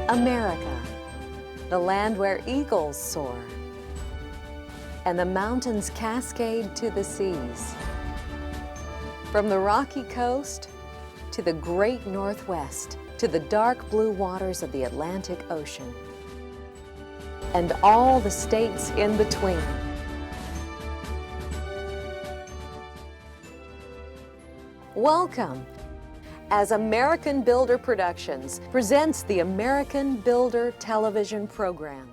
America, the land where eagles soar, and the mountains cascade to the seas. From the rocky coast to the great Northwest, to the dark blue waters of the Atlantic Ocean, and all the states in between. Welcome, as American Builder Productions presents the American Builder television program.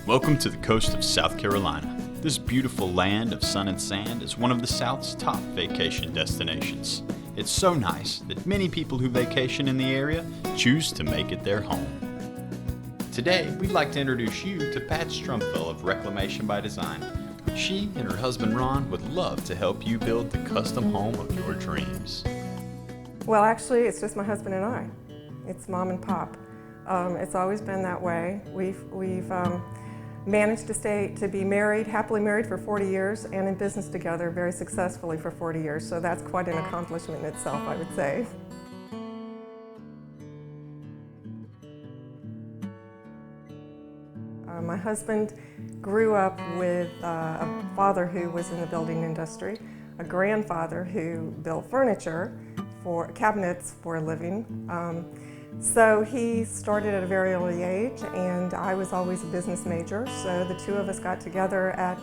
Welcome to the coast of South Carolina. This beautiful land of sun and sand is one of the South's top vacation destinations. It's so nice that many people who vacation in the area choose to make it their home. Today, we'd like to introduce you to Pat Strumpville of Reclamation by Design. She and her husband Ron would love to help you build the custom home of your dreams. Well, actually, it's just my husband and I. It's mom and pop. It's always been that way. We've managed to be married, happily married for 40 years and in business together very successfully for 40 years. So that's quite an accomplishment in itself, I would say. My husband grew up with a father who was in the building industry, a grandfather who built furniture for cabinets for a living. So he started at a very early age, and I was always a business major, so the two of us got together at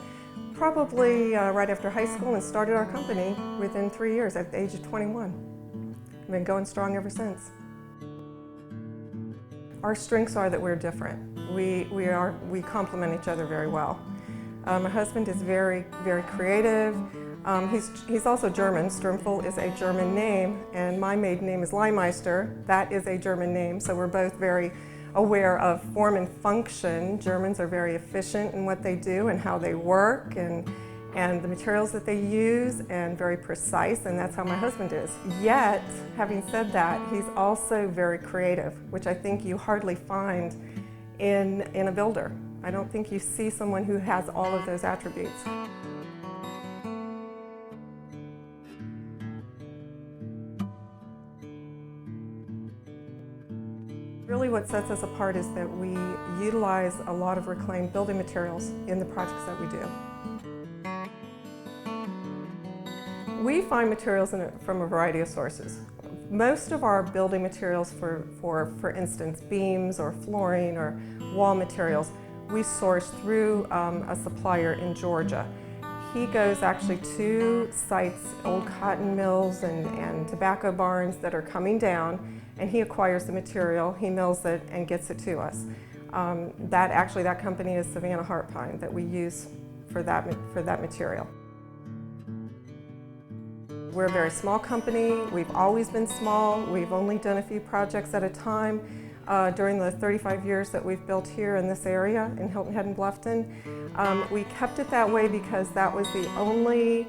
probably right after high school and started our company within 3 years at the age of 21. We've been going strong ever since. Our strengths are that we're different. We complement each other very well. My husband is very, very creative. He's also German. Strumpville is a German name, and my maiden name is Leimeister. That is a German name, so we're both very aware of form and function. Germans are very efficient in what they do and how they work and the materials that they use, and very precise, and that's how my husband is. Yet, having said that, he's also very creative, which I think you hardly find in a builder. I don't think you see someone who has all of those attributes. Really what sets us apart is that we utilize a lot of reclaimed building materials in the projects that we do. We find materials from a variety of sources. Most of our building materials, for instance, beams or flooring or wall materials, we source through a supplier in Georgia. He goes actually to sites, old cotton mills and tobacco barns that are coming down, and he acquires the material, he mills it, and gets it to us. That company is Savannah Heart Pine that we use for that material. We're a very small company. We've always been small. We've only done a few projects at a time during the 35 years that we've built here in this area in Hilton Head and Bluffton. We kept it that way because that was the only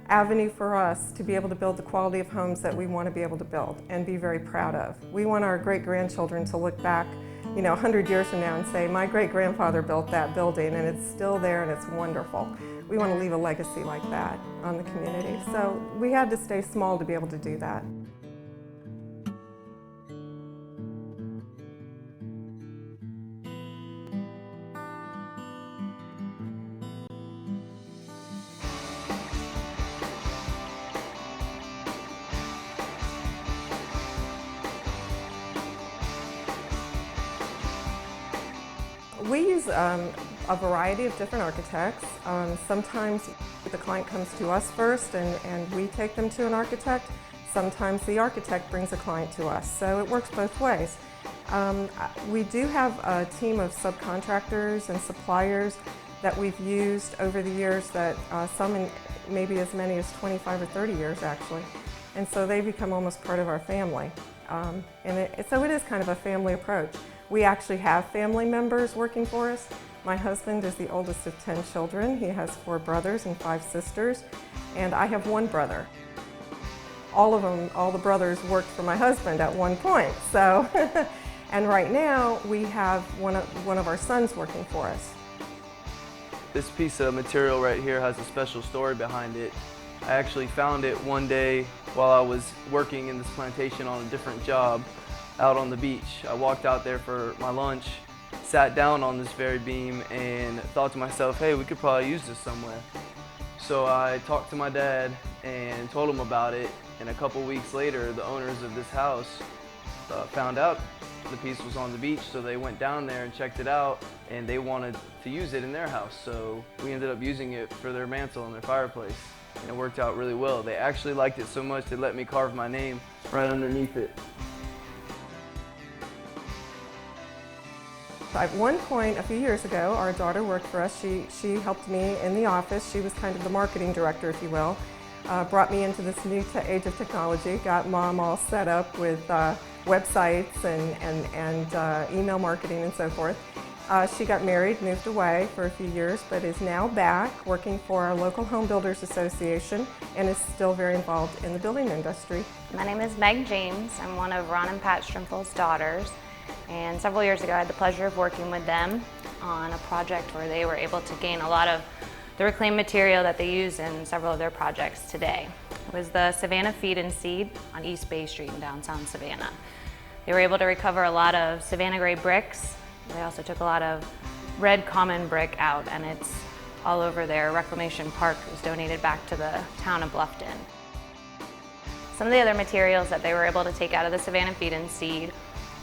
avenue for us to be able to build the quality of homes that we want to be able to build and be very proud of. We want our great-grandchildren to look back, 100 years from now and say, my great-grandfather built that building and it's still there and it's wonderful. We want to leave a legacy like that on the community. So we had to stay small to be able to do that. We use a variety of different architects. Sometimes the client comes to us first and we take them to an architect. Sometimes the architect brings a client to us, so it works both ways. We do have a team of subcontractors and suppliers that we've used over the years, that some in maybe as many as 25 or 30 years actually. And so they become almost part of our family. So it is kind of a family approach. We actually have family members working for us. My husband is the oldest of 10 children. He has 4 brothers and 5 sisters, and I have 1 brother. All the brothers worked for my husband at one point. So, and right now we have one of our sons working for us. This piece of material right here has a special story behind it. I actually found it one day while I was working in this plantation on a different job out on the beach. I walked out there for my lunch, sat down on this very beam, and thought to myself, hey, we could probably use this somewhere. So I talked to my dad and told him about it, and a couple weeks later the owners of this house found out the piece was on the beach, so they went down there and checked it out, and they wanted to use it in their house. So we ended up using it for their mantle and their fireplace, and it worked out really well. They actually liked it so much they let me carve my name right underneath it. At one point, a few years ago, our daughter worked for us. She helped me in the office. She was kind of the marketing director, if you will. Brought me into this new age of technology, got Mom all set up with websites and email marketing and so forth. She got married, moved away for a few years, but is now back working for our local Home Builders Association and is still very involved in the building industry. My name is Meg James. I'm one of Ron and Pat Strimfel's daughters, and several years ago I had the pleasure of working with them on a project where they were able to gain a lot of the reclaimed material that they use in several of their projects today. It was the Savannah Feed and Seed on East Bay Street in downtown Savannah. They were able to recover a lot of Savannah gray bricks. They also took a lot of red common brick out, and it's all over their Reclamation Park. It was donated back to the town of Bluffton. Some of the other materials that they were able to take out of the Savannah Feed and Seed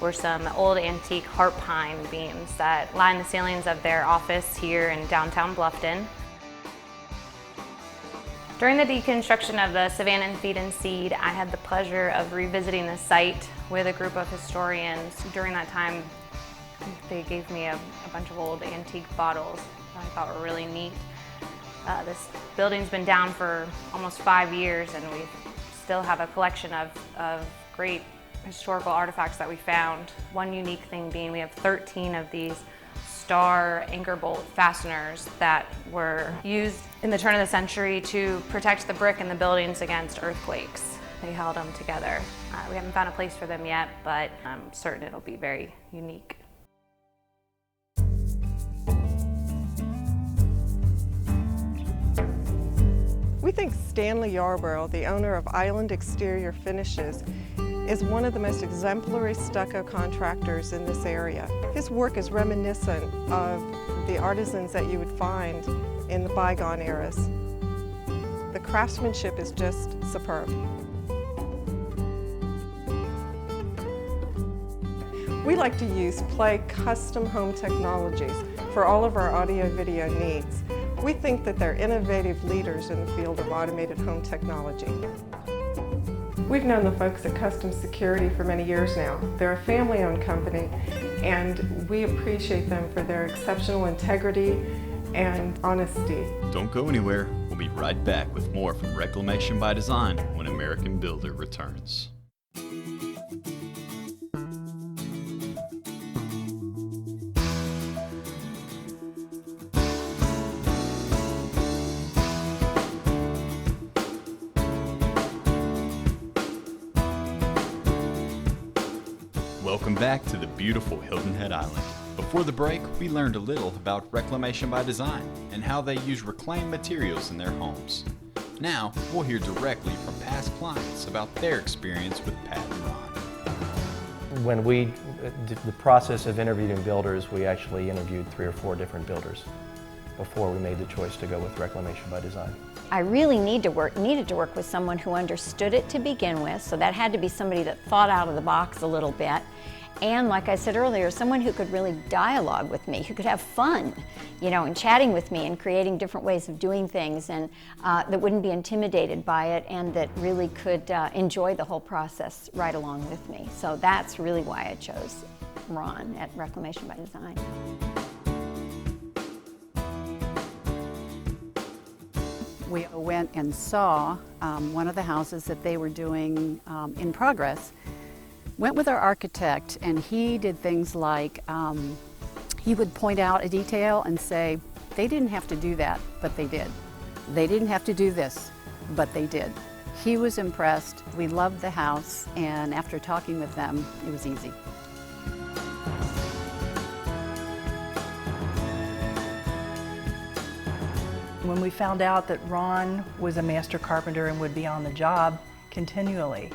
were some old antique heart pine beams that line the ceilings of their office here in downtown Bluffton. During the deconstruction of the Savannah Feed and Seed, I had the pleasure of revisiting the site with a group of historians. During that time, they gave me a bunch of old antique bottles that I thought were really neat. This building's been down for almost 5 years, and we still have a collection of great historical artifacts that we found. One unique thing being we have 13 of these star anchor bolt fasteners that were used in the turn of the century to protect the brick in the buildings against earthquakes. They held them together. We haven't found a place for them yet, but I'm certain it'll be very unique. We think Stanley Yarborough, the owner of Island Exterior Finishes, is one of the most exemplary stucco contractors in this area. His work is reminiscent of the artisans that you would find in the bygone eras. The craftsmanship is just superb. We like to use Play custom home technologies for all of our audio-video needs. We think that they're innovative leaders in the field of automated home technology. We've known the folks at Custom Security for many years now. They're a family-owned company, and we appreciate them for their exceptional integrity and honesty. Don't go anywhere. We'll be right back with more from Reclamation by Design when American Builder returns. Welcome back to the beautiful Hilton Head Island. Before the break, we learned a little about Reclamation by Design and how they use reclaimed materials in their homes. Now, we'll hear directly from past clients about their experience with Pat and Ron. When we did the process of interviewing builders, we actually interviewed 3 or 4 different builders before we made the choice to go with Reclamation by Design. I really needed to work with someone who understood it to begin with, so that had to be somebody that thought out of the box a little bit. And like I said earlier, someone who could really dialogue with me, who could have fun, in chatting with me and creating different ways of doing things, and that wouldn't be intimidated by it, and that really could enjoy the whole process right along with me. So that's really why I chose Ron at Reclamation by Design. We went and saw one of the houses that they were doing in progress, went with our architect, and he did things like he would point out a detail and say, they didn't have to do that, but they did. They didn't have to do this, but they did. He was impressed. We loved the house, and after talking with them, it was easy. When we found out that Ron was a master carpenter and would be on the job continually,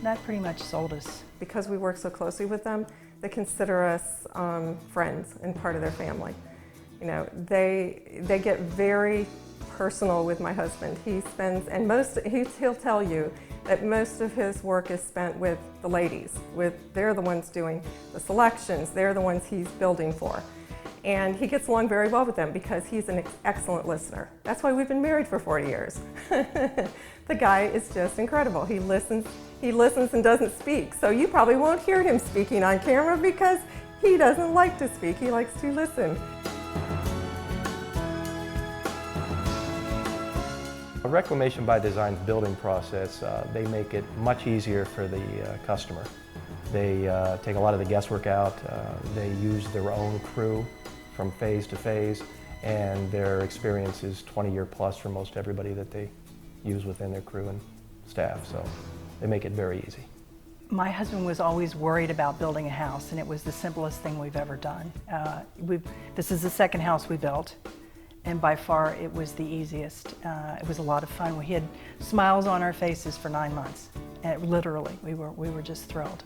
that pretty much sold us. Because we work so closely with them, they consider us friends and part of their family. You know, they get very personal with my husband. He spends, and he'll tell you that most of his work is spent with the ladies. They're the ones doing the selections, they're the ones he's building for. And he gets along very well with them because he's an excellent listener. That's why we've been married for 40 years. The guy is just incredible. He listens and doesn't speak. So you probably won't hear him speaking on camera because he doesn't like to speak. He likes to listen. Reclamation by Design's building process, they make it much easier for the customer. They take a lot of the guesswork out. They use their own crew from phase to phase, and their experience is 20-year plus for most everybody that they use within their crew and staff, so they make it very easy. My husband was always worried about building a house, and it was the simplest thing we've ever done. This is the second house we built, and by far it was the easiest. It was a lot of fun. We had smiles on our faces for 9 months, and literally, we were just thrilled.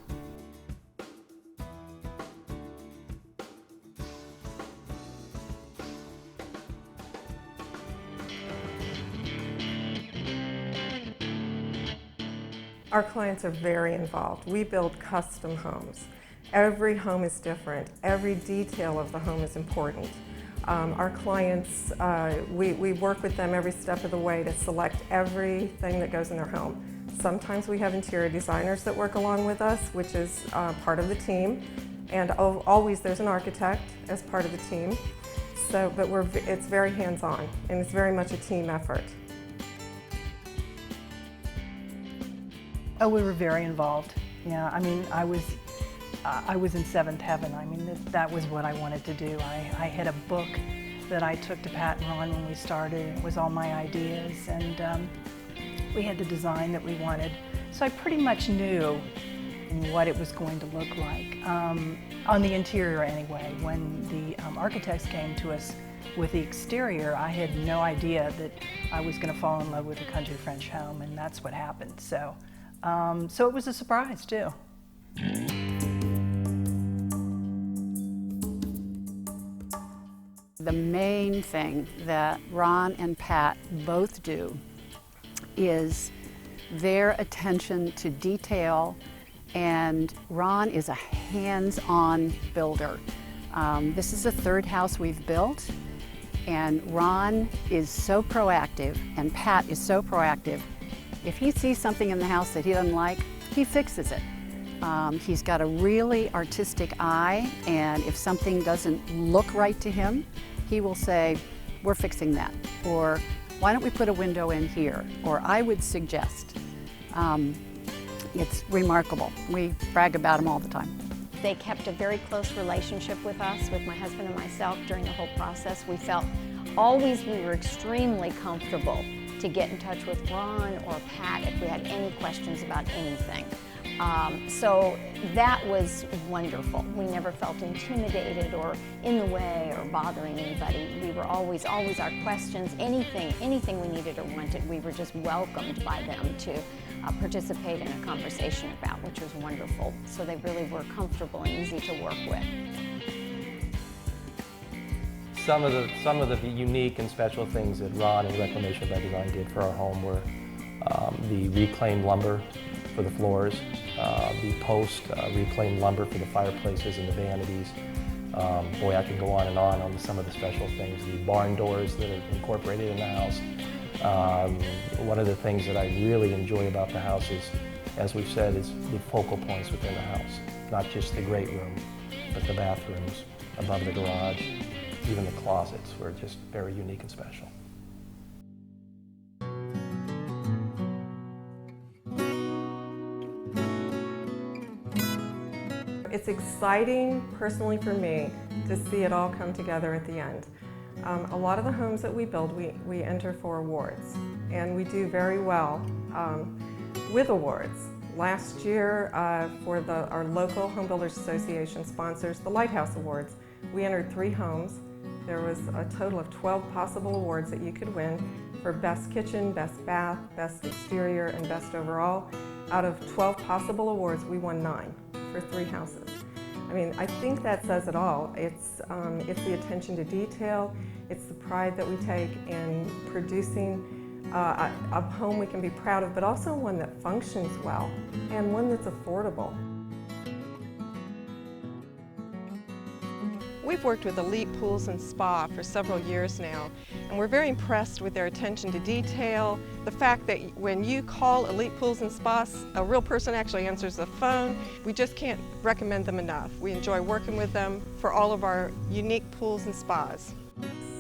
Our clients are very involved. We build custom homes. Every home is different. Every detail of the home is important. Our clients, we work with them every step of the way to select everything that goes in their home. Sometimes we have interior designers that work along with us, which is part of the team. And always there's an architect as part of the team. So, but it's very hands-on, and it's very much a team effort. Oh, we were very involved. Yeah, I mean, I was in seventh heaven. I mean, that was what I wanted to do. I had a book that I took to Pat and Ron when we started. It was all my ideas, and we had the design that we wanted. So I pretty much knew what it was going to look like, on the interior anyway. When the architects came to us with the exterior, I had no idea that I was going to fall in love with a country French home, and that's what happened. So it was a surprise too. The main thing that Ron and Pat both do is their attention to detail, and Ron is a hands-on builder. This is the third house we've built, and Ron is so proactive, and Pat is so proactive. If he sees something in the house that he doesn't like, he fixes it. He's got a really artistic eye, and if something doesn't look right to him, he will say, we're fixing that, or why don't we put a window in here, or I would suggest. It's remarkable. We brag about him all the time. They kept a very close relationship with us, with my husband and myself, during the whole process. We felt always we were extremely comfortable to get in touch with Ron or Pat if we had any questions about anything. So that was wonderful. We never felt intimidated or in the way or bothering anybody. We were always our questions, anything we needed or wanted, we were just welcomed by them to participate in a conversation about, which was wonderful. So they really were comfortable and easy to work with. Some of the unique and special things that Ron and Reclamation by Design did for our home were the reclaimed lumber for the floors, the post reclaimed lumber for the fireplaces and the vanities. Boy, I can go on some of the special things. The barn doors that are incorporated in the house. One of the things that I really enjoy about the house is, as we've said, is the focal points within the house. Not just the great room, but the bathrooms, above the garage, even the closets were just very unique and special. It's exciting, personally for me, to see it all come together at the end. A lot of the homes that we build, we enter for awards, and we do very well with awards. Last year, for our local Home Builders Association sponsors the Lighthouse Awards, we entered 3 homes. There was a total of 12 possible awards that you could win for Best Kitchen, Best Bath, Best Exterior, and Best Overall. Out of 12 possible awards, we won 9 for 3 houses. I mean, I think that says it all. It's the attention to detail, it's the pride that we take in producing a home we can be proud of, but also one that functions well and one that's affordable. We've worked with Elite Pools and Spa for several years now, and we're very impressed with their attention to detail, the fact that when you call Elite Pools and Spas, a real person actually answers the phone. We just can't recommend them enough. We enjoy working with them for all of our unique pools and spas.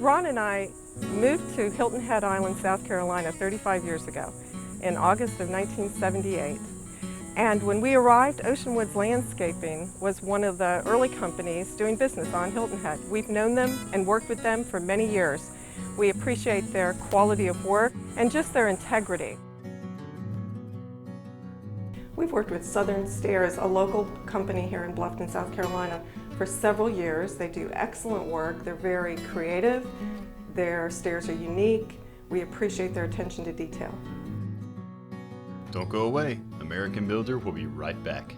Ron and I moved to Hilton Head Island, South Carolina 35 years ago in August of 1978. And when we arrived, Ocean Woods Landscaping was one of the early companies doing business on Hilton Head. We've known them and worked with them for many years. We appreciate their quality of work and just their integrity. We've worked with Southern Stairs, a local company here in Bluffton, South Carolina, for several years. They do excellent work. They're very creative. Their stairs are unique. We appreciate their attention to detail. Don't go away. American Builder will be right back.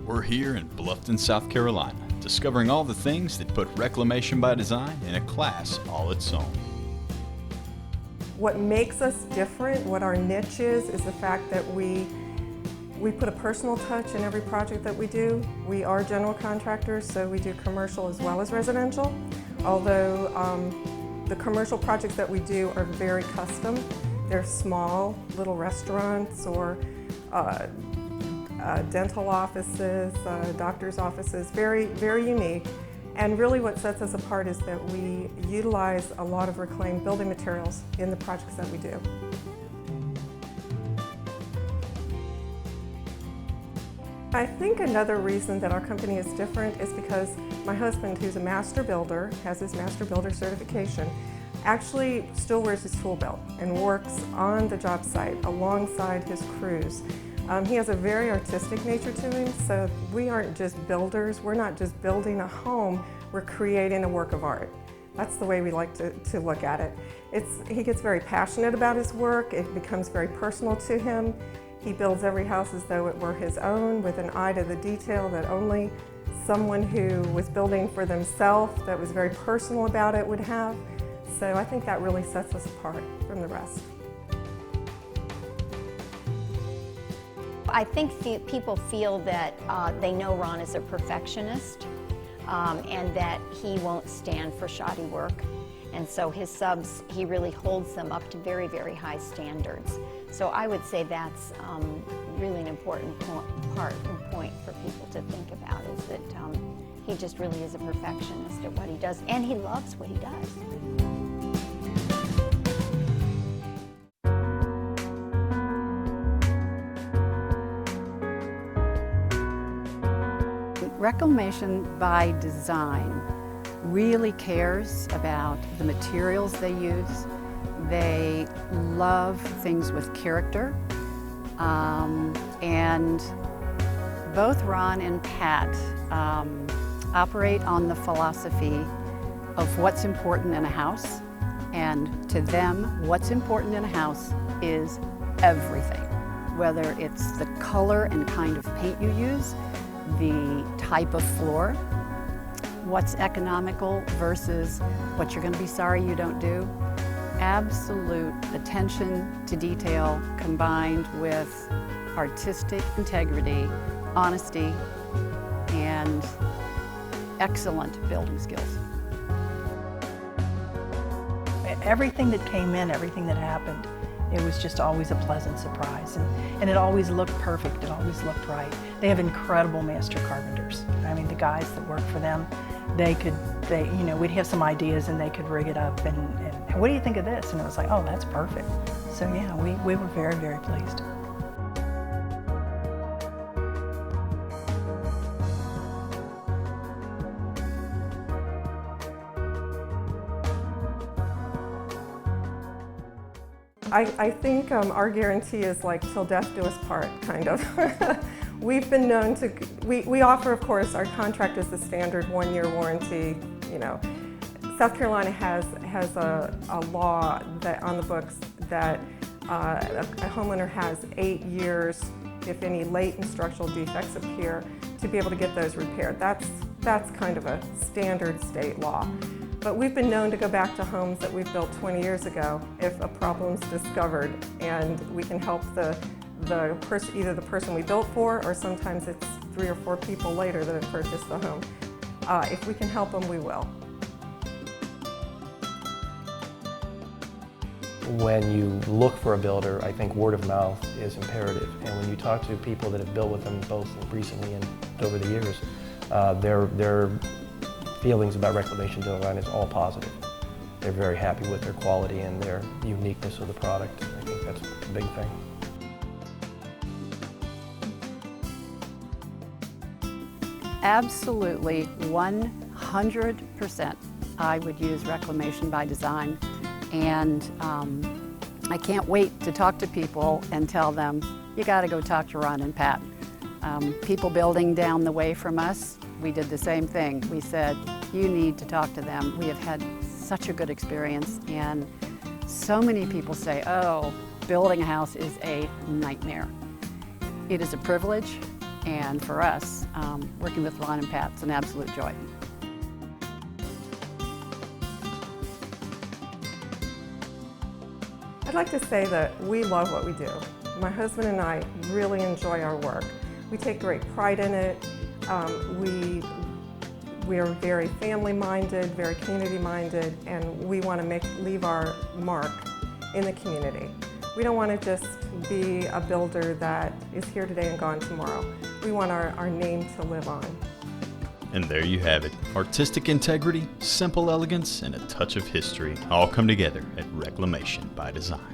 We're here in Bluffton, South Carolina, discovering all the things that put Reclamation by Design in a class all its own. What makes us different, what our niche is the fact that we put a personal touch in every project that we do. We are general contractors, so we do commercial as well as residential, although the commercial projects that we do are very custom. They're small, little restaurants or dental offices, doctor's offices, very, very unique. And really what sets us apart is that we utilize a lot of reclaimed building materials in the projects that we do. I think another reason that our company is different is because my husband, who's a master builder, has his master builder certification, actually still wears his tool belt and works on the job site alongside his crews. He has a very artistic nature to him, so we aren't just builders. We're not just building a home, we're creating a work of art. That's the way we like to look at it. He gets very passionate about his work. It becomes very personal to him. He builds every house as though it were his own, with an eye to the detail that only someone who was building for themselves, that was very personal about it, would have. So I think that really sets us apart from the rest. I think people feel that they know Ron is a perfectionist and that he won't stand for shoddy work. And so his subs, he really holds them up to very, very high standards. So I would say that's really an important point for people to think about, is that he just really is a perfectionist at what he does, and he loves what he does. Reclamation by Design really cares about the materials they use. They love things with character. And both Ron and Pat operate on the philosophy of what's important in a house. And to them, what's important in a house is everything. Whether it's the color and kind of paint you use, the type of floor, what's economical versus what you're going to be sorry you don't do. Absolute attention to detail combined with artistic integrity, honesty, and excellent building skills. Everything that came in, everything that happened, it was just always a pleasant surprise, and it always looked perfect, it always looked right. They have incredible master carpenters. I mean, the guys that work for them, we'd have some ideas and they could rig it up and what do you think of this? And it was like, oh, that's perfect. So yeah, we were very, very pleased. I think our guarantee is like till death do us part, kind of. We've been known to, we offer, of course, our contract is the standard 1-year warranty. You know, South Carolina has a law that on the books that a homeowner has 8 years, if any latent structural defects appear, to be able to get those repaired. That's kind of a standard state law. But we've been known to go back to homes that we've built 20 years ago if a problem's discovered, and we can help either the person we built for, or sometimes it's 3 or 4 people later that have purchased the home. If we can help them, we will. When you look for a builder, I think word of mouth is imperative. And when you talk to people that have built with them both recently and over the years, their feelings about Reclamation By Design is all positive. They're very happy with their quality and their uniqueness of the product. I think that's a big thing. Absolutely, 100%. I would use Reclamation By Design, and I can't wait to talk to people and tell them, you got to go talk to Ron and Pat. People building down the way from us, we did the same thing. We said, you need to talk to them. We have had such a good experience, and so many people say, oh, building a house is a nightmare. It is a privilege, and for us, working with Ron and Pat is an absolute joy. I'd like to say that we love what we do. My husband and I really enjoy our work. We take great pride in it. We are very family-minded, very community-minded, and we want to leave our mark in the community. We don't want to just be a builder that is here today and gone tomorrow. We want our name to live on. And there you have it. Artistic integrity, simple elegance, and a touch of history all come together at Reclamation by Design.